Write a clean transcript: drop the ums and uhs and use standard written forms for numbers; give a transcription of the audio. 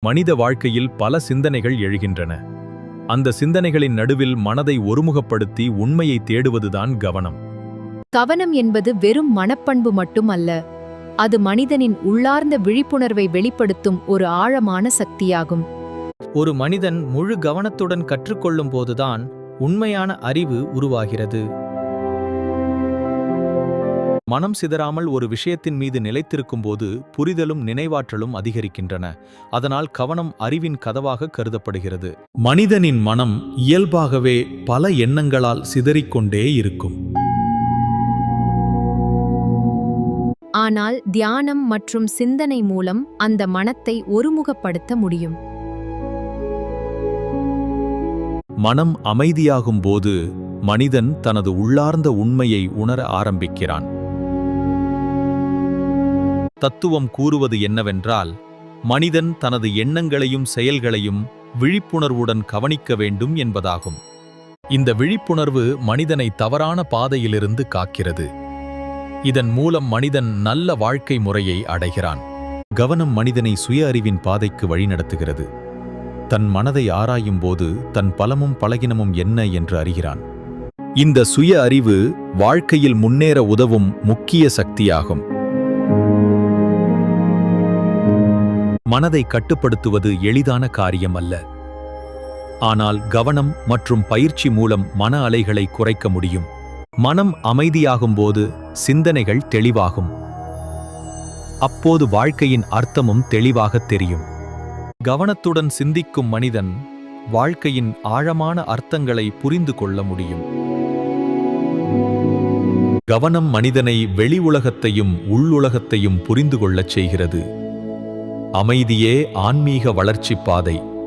மனித வாழ்க்கையில் பல சிந்தனைகள் எழுகின்றன. அந்த சிந்தனைகளின் நடுவில் மனதை ஒருமுகப்படுத்தி உண்மையை தேடுவதுதான் கவனம். கவனம் என்பது வெறும் மனப்பண்பு மட்டும் அல்ல, அது மனிதனின் உள்ளார்ந்த விழிப்புணர்வை வெளிப்படுத்தும் ஒரு ஆழமான சக்தியாகும். ஒரு மனிதன் முழு கவனத்துடன் கற்றுக்கொள்ளும் போதுதான் உண்மையான அறிவு உருவாகிறது. மனம் சிதறாமல் ஒரு விஷயத்தின் மீது நிலைத்திருக்கும்போது புரிதலும் நினைவாற்றலும் அதிகரிக்கின்றன. அதனால் கவனம் அறிவின் கதவாக கருதப்படுகிறது. மனிதனின் மனம் இயல்பாகவே பல எண்ணங்களால் சிதறிக்கொண்டே இருக்கும். ஆனால் தியானம் மற்றும் சிந்தனை மூலம் அந்த மனத்தை ஒருமுகப்படுத்த முடியும். மனம் அமைதியாகும் போது மனிதன் தனது உள்ளார்ந்த உண்மையை உணர ஆரம்பிக்கிறான். தத்துவம் கூறுவது என்னவென்றால், மனிதன் தனது எண்ணங்களையும் செயல்களையும் விழிப்புணர்வுடன் கவனிக்க வேண்டும் என்பதாகும். இந்த விழிப்புணர்வு மனிதனை தவறான பாதையிலிருந்து காக்கிறது. இதன் மூலம் மனிதன் நல்ல வாழ்க்கை முறையை அடைகிறான். கவனம் மனிதனை சுய அறிவின் பாதைக்கு வழிநடத்துகிறது. தன் மனதை ஆராயும் போது தன் பலமும் பலகீனமும் என்ன என்று அறிகிறான். இந்த சுய அறிவு வாழ்க்கையில் முன்னேற உதவும் முக்கிய சக்தியாகும். மனதை கட்டுப்படுத்துவது எளிதான காரியம் அல்ல. ஆனால் கவனம் மற்றும் பயிற்சி மூலம் மன அலைகளை குறைக்க முடியும். மனம் அமைதியாகும்போது சிந்தனைகள் தெளிவாகும். அப்போது வாழ்க்கையின் அர்த்தமும் தெளிவாக தெரியும். கவனத்துடன் சிந்திக்கும் மனிதன் வாழ்க்கையின் ஆழமான அர்த்தங்களை புரிந்து கொள்ள முடியும். கவனம் மனிதனை வெளி உலகத்தையும் உள்ளுலகத்தையும் புரிந்து கொள்ளச் செய்கிறது. அமைதியே ஆன்மீக வளர்ச்சிப் பாதை.